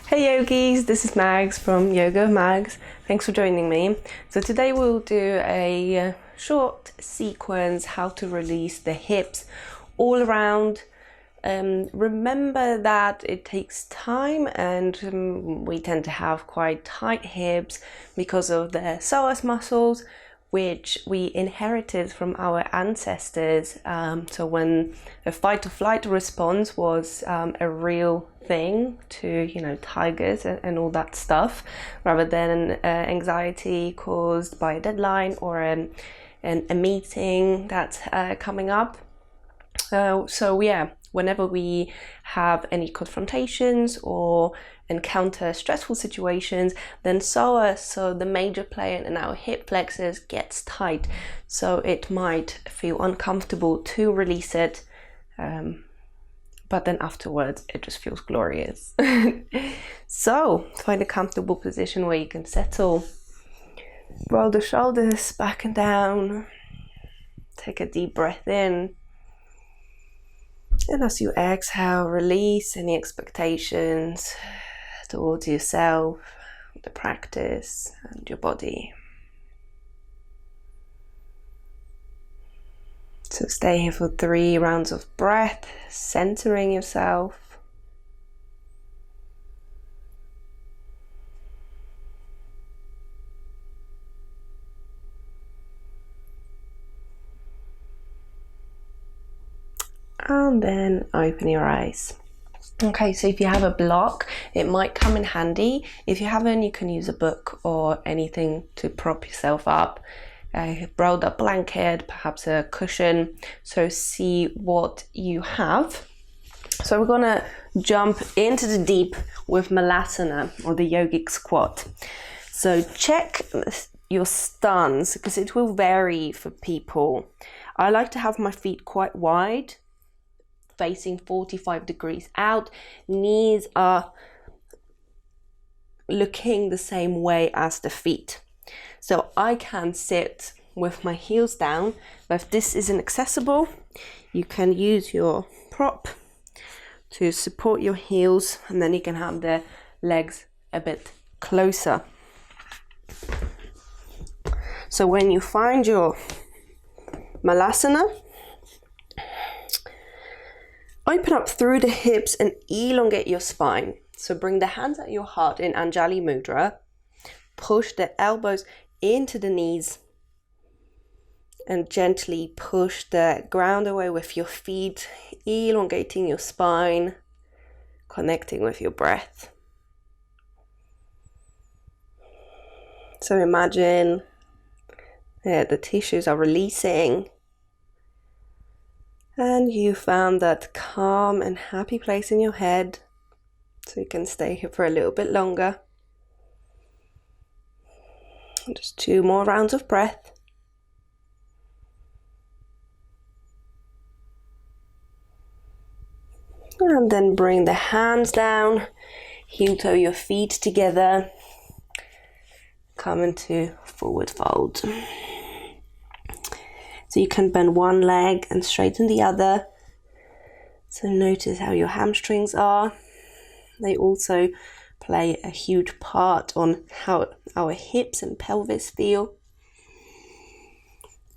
Hey yogis, this is Mags from Yoga with Mags. Thanks for joining me. So today we'll do a short sequence how to release the hips all around. Remember that it takes time and we tend to have quite tight hips because of the psoas muscles, which we inherited from our ancestors. So when a fight or flight response was a real thing to, tigers and all that stuff, rather than anxiety caused by a deadline or a meeting that's coming up. Whenever we have any confrontations or encounter stressful situations, then psoas, so the major player in our hip flexors, gets tight. So it might feel uncomfortable to release it, but then afterwards it just feels glorious. So find a comfortable position where you can settle. Roll the shoulders back and down. Take a deep breath in. And as you exhale, release any expectations towards yourself, the practice, and your body. So stay here for 3 rounds of breath, centering yourself. And then open your eyes. Okay, so if you have a block, it might come in handy. If you haven't, you can use a book or anything to prop yourself up. A rolled up blanket, perhaps a cushion. So see what you have. So we're gonna jump into the deep with malasana, or the yogic squat. So check your stance because it will vary for people. I like to have my feet quite wide, facing 45 degrees out. Knees are looking the same way as the feet. So I can sit with my heels down, but if this isn't accessible, you can use your prop to support your heels, and then you can have the legs a bit closer. So when you find your malasana, open up through the hips and elongate your spine. So bring the hands at your heart in Anjali Mudra. Push the elbows into the knees and gently push the ground away with your feet, elongating your spine, connecting with your breath. So imagine the tissues are releasing. And you found that calm and happy place in your head, so you can stay here for a little bit longer. Just 2 more rounds of breath. And then bring the hands down, heel toe your feet together, come into forward fold. So you can bend one leg and straighten the other. So notice how your hamstrings are. They also play a huge part on how our hips and pelvis feel.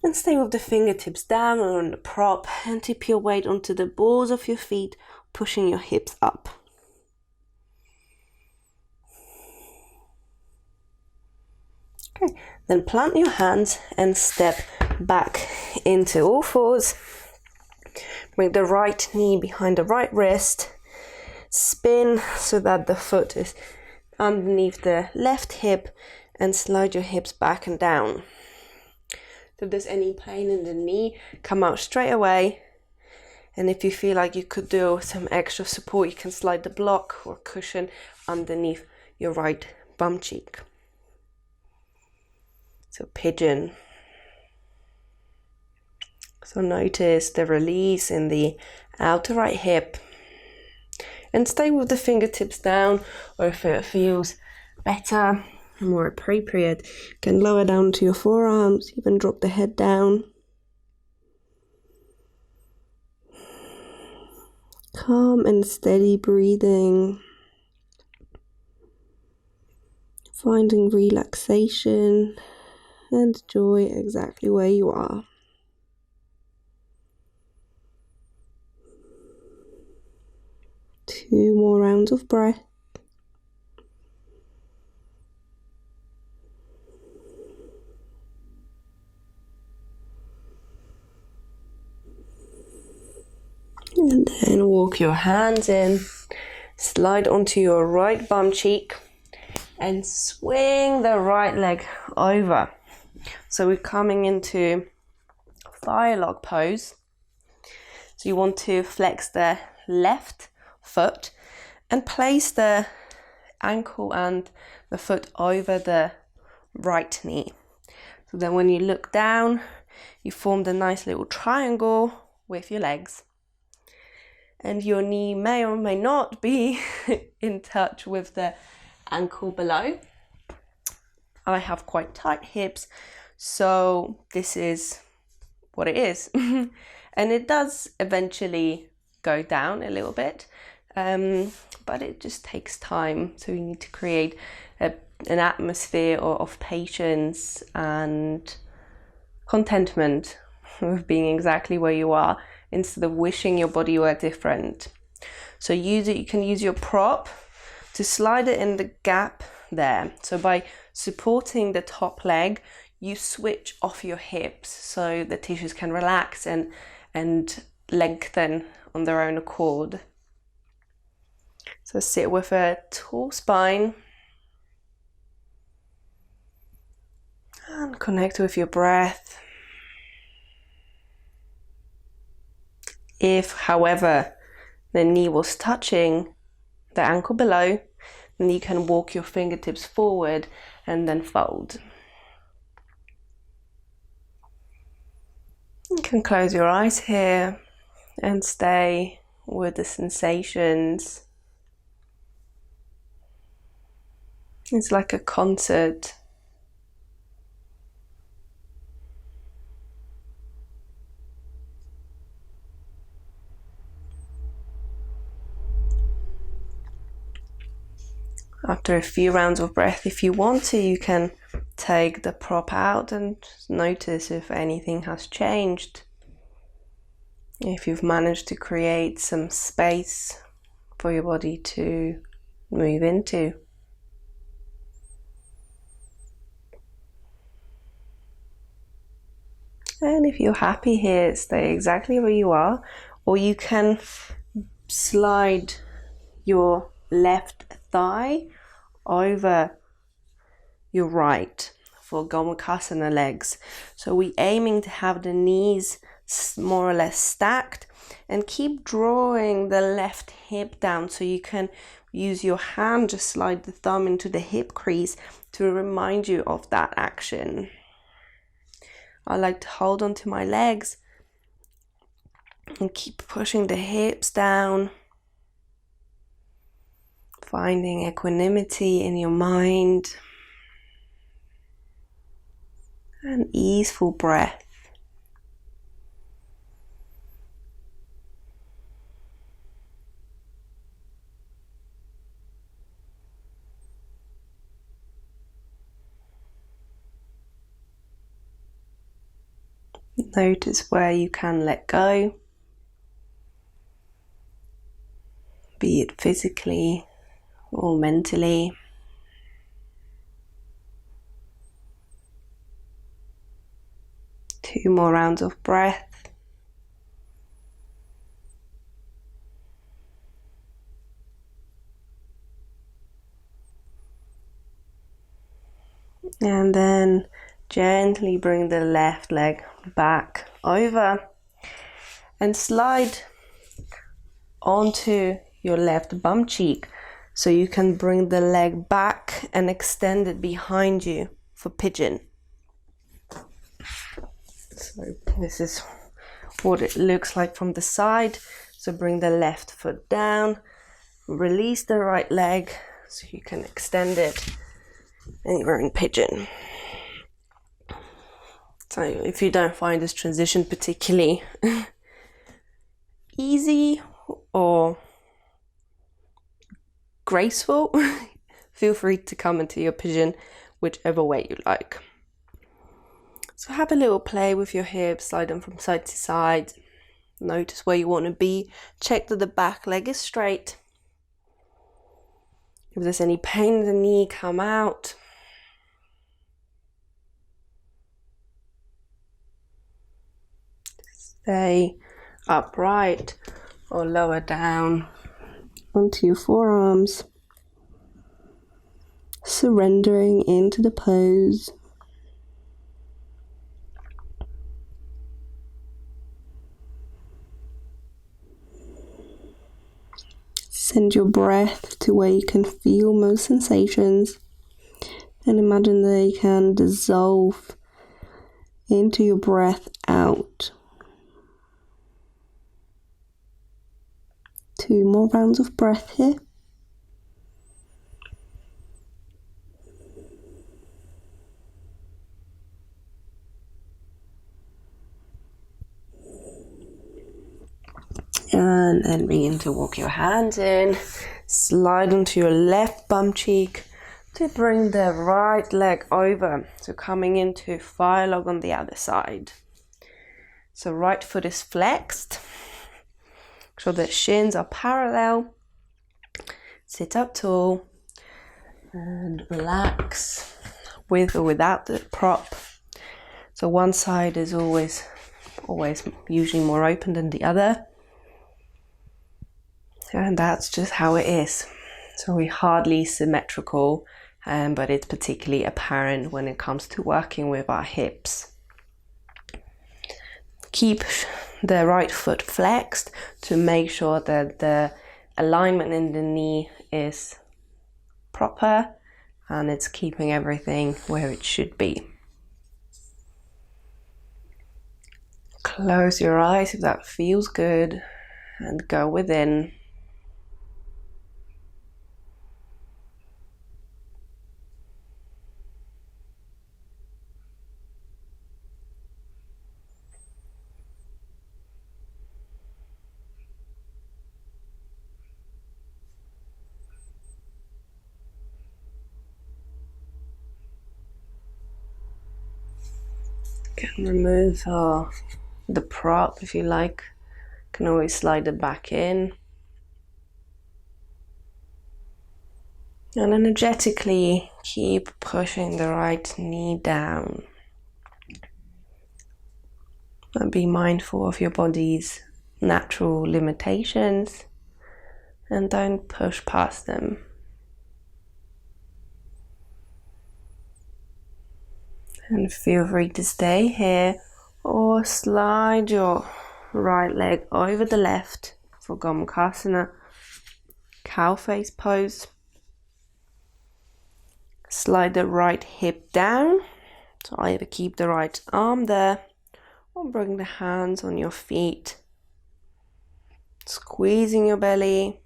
And stay with the fingertips down or on the prop, and tip your weight onto the balls of your feet, pushing your hips up. Okay, then plant your hands and step back into all fours. Bring the right knee behind the right wrist. Spin so that the foot is underneath the left hip, and slide your hips back and down. So if there's any pain in the knee, come out straight away. And if you feel like you could do some extra support, you can slide the block or cushion underneath your right bum cheek. So pigeon. So notice the release in the outer right hip. And stay with the fingertips down, or if it feels better, more appropriate, you can lower down to your forearms, even drop the head down. Calm and steady breathing. finding relaxation and joy exactly where you are. Two more rounds of breath. And then walk your hands in, slide onto your right bum cheek and swing the right leg over. So we're coming into fire log pose. So you want to flex the left foot and place the ankle and the foot over the right knee. So then when you look down, you formed a nice little triangle with your legs. And your knee may or may not be in touch with the ankle below. I have quite tight hips, so this is what it is. And it does eventually go down a little bit, but it just takes time. So you need to create an atmosphere of patience and contentment with being exactly where you are, instead of wishing your body were different. So you can use your prop to slide it in the gap there. So by supporting the top leg, you switch off your hips so the tissues can relax and lengthen on their own accord. So sit with a tall spine and connect with your breath. If, however, the knee was touching the ankle below, then you can walk your fingertips forward and then fold. You can close your eyes here and stay with the sensations. It's like a concert. After a few rounds of breath, if you want to, you can take the prop out and notice if anything has changed. If you've managed to create some space for your body to move into. And if you're happy here, stay exactly where you are, or you can slide your left thigh over your right for Gomukhasana legs. So we're aiming to have the knees more or less stacked, and keep drawing the left hip down, so you can use your hand, just slide the thumb into the hip crease to remind you of that action. I like to hold onto my legs and keep pushing the hips down, finding equanimity in your mind, and easeful breath. Notice where you can let go, be it physically or mentally. Two more rounds of breath. And then gently bring the left leg back over and slide onto your left bum cheek, so you can bring the leg back and extend it behind you for pigeon. So this is what it looks like from the side. So bring the left foot down, release the right leg so you can extend it, and you're in pigeon. So if you don't find this transition particularly easy or graceful, feel free to come into your pigeon, whichever way you like. So have a little play with your hips, slide them from side to side. Notice where you want to be. Check that the back leg is straight. If there's any pain in the knee, come out. Stay upright or lower down onto your forearms, surrendering into the pose. Send your breath to where you can feel most sensations, and imagine they can dissolve into your breath out. 2 more rounds of breath here. And then begin to walk your hands in, slide onto your left bum cheek to bring the right leg over. So coming into fire log on the other side. So right foot is flexed. So the shins are parallel. Sit up tall and relax with or without the prop. So one side is always usually more open than the other. And that's just how it is. So we're hardly symmetrical, but it's particularly apparent when it comes to working with our hips. Keep the right foot flexed to make sure that the alignment in the knee is proper and it's keeping everything where it should be. Close your eyes if that feels good and go within. Can remove the prop if you like. Can always slide it back in. And energetically keep pushing the right knee down. And be mindful of your body's natural limitations and don't push past them. And feel free to stay here or slide your right leg over the left for Gomukhasana, cow face pose. Slide the right hip down, so either keep the right arm there or bring the hands on your feet, squeezing your belly.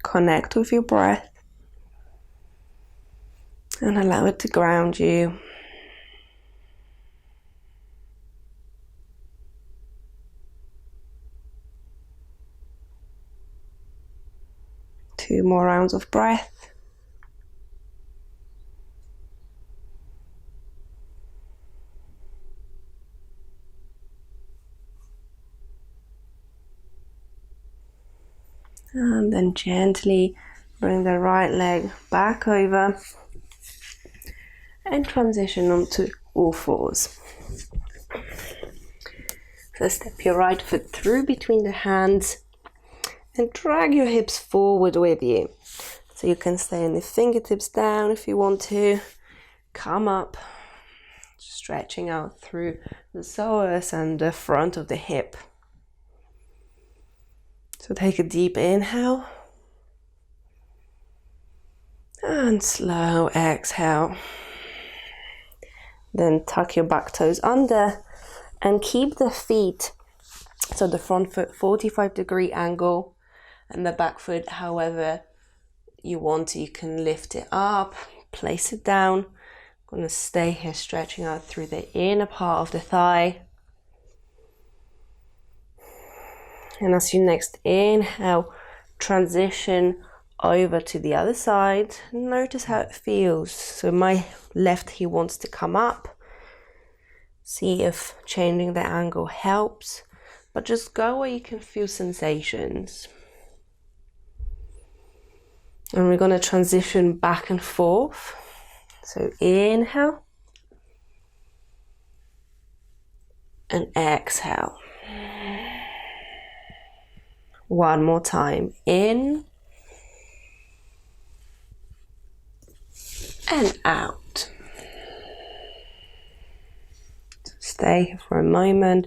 Connect with your breath and allow it to ground you. Two more rounds of breath. And then gently bring the right leg back over and transition onto all fours. So step your right foot through between the hands and drag your hips forward with you. So you can stay in the fingertips down if you want to. Come up, stretching out through the psoas and the front of the hip. So take a deep inhale and slow exhale. Then tuck your back toes under and keep the feet, so the front foot 45-degree angle and the back foot however you want to. You can lift it up, place it down. I'm going to stay here stretching out through the inner part of the thigh. And as you next inhale, transition over to the other side. Notice how it feels. So my left heel wants to come up. See if changing the angle helps, but just go where you can feel sensations. And we're going to transition back and forth. So inhale and exhale. One more time. In and out. So stay here for a moment.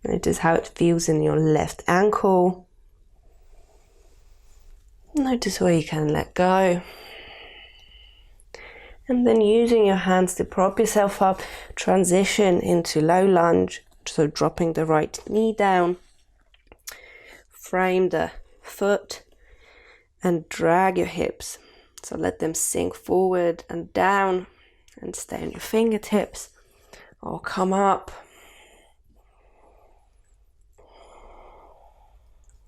Notice how it feels in your left ankle. Notice where you can let go. And then using your hands to prop yourself up, transition into low lunge. So dropping the right knee down. Frame the foot and drag your hips. So let them sink forward and down and stay on your fingertips or come up.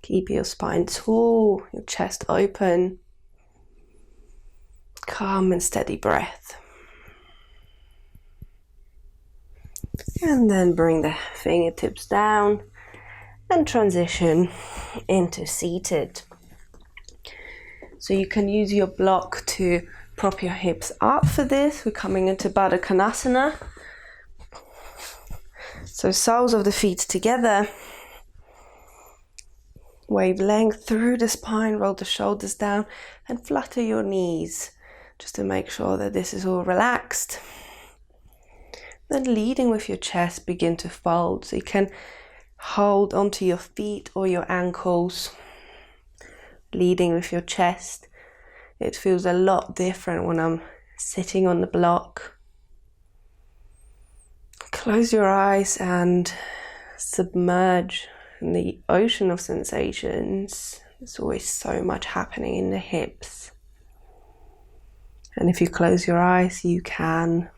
Keep your spine tall, your chest open. Calm and steady breath. And then bring the fingertips down and transition into seated. So you can use your block to prop your hips up for this. We're coming into Baddha Konasana. So soles of the feet together. Wave length through the spine, roll the shoulders down and flutter your knees just to make sure that this is all relaxed. Then leading with your chest, begin to fold. So you can hold onto your feet or your ankles. Leading with your chest. It feels a lot different when I'm sitting on the block. Close your eyes and submerge in the ocean of sensations. There's always so much happening in the hips. And if you close your eyes, you can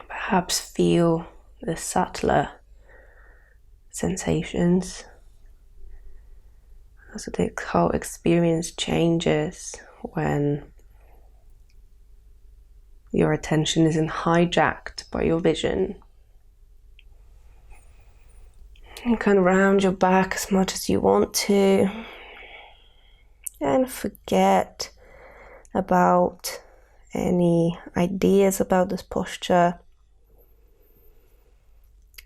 perhaps feel the subtler sensations. So the whole experience changes when your attention isn't hijacked by your vision. You can round your back as much as you want to and forget about any ideas about this posture.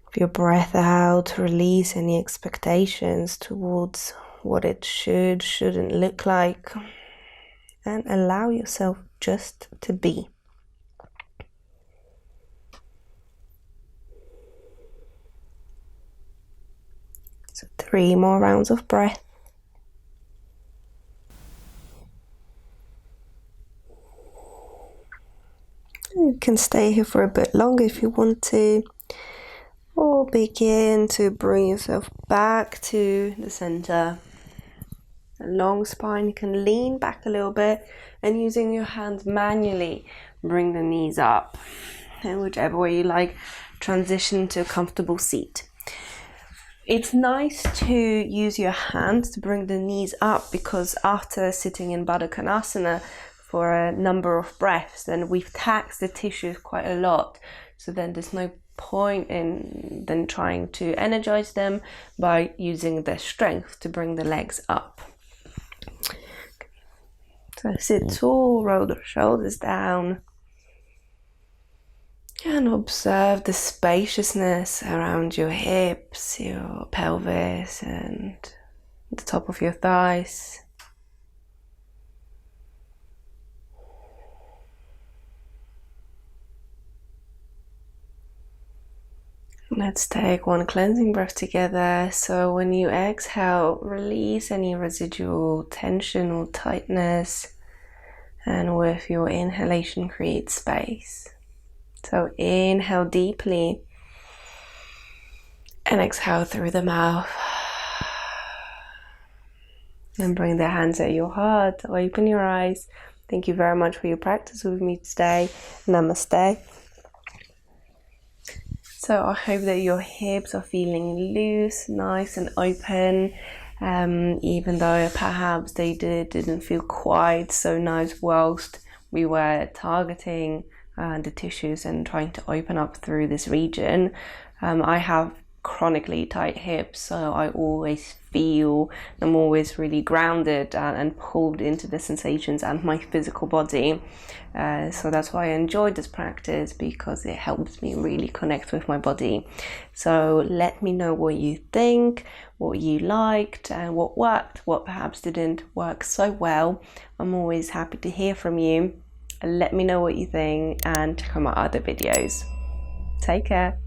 With your breath out, release any expectations towards what it shouldn't look like, and allow yourself just to be. So 3 more rounds of breath. You can stay here for a bit longer if you want to, or begin to bring yourself back to the center. A long spine, you can lean back a little bit and using your hands manually bring the knees up. And whichever way you like, transition to a comfortable seat. It's nice to use your hands to bring the knees up because after sitting in Baddha Konasana for a number of breaths, then we've taxed the tissues quite a lot. So then there's no point in then trying to energize them by using the strength to bring the legs up. So sit tall, roll the shoulders down, and observe the spaciousness around your hips, your pelvis, and the top of your thighs. Let's take one cleansing breath together. So when you exhale, release any residual tension or tightness, and with your inhalation, create space. So inhale deeply and exhale through the mouth. And bring the hands at your heart. Open your eyes. Thank you very much for your practice with me today. Namaste. So I hope that your hips are feeling loose, nice and open, even though perhaps they didn't feel quite so nice whilst we were targeting the tissues and trying to open up through this region. I have chronically tight hips, so I always feel I'm always really grounded and pulled into the sensations and my physical body. So that's why I enjoyed this practice, because it helps me really connect with my body. So let me know what you think, what you liked, and what worked, what perhaps didn't work so well. I'm always happy to hear from you. Let me know what you think and check out my other videos. Take care.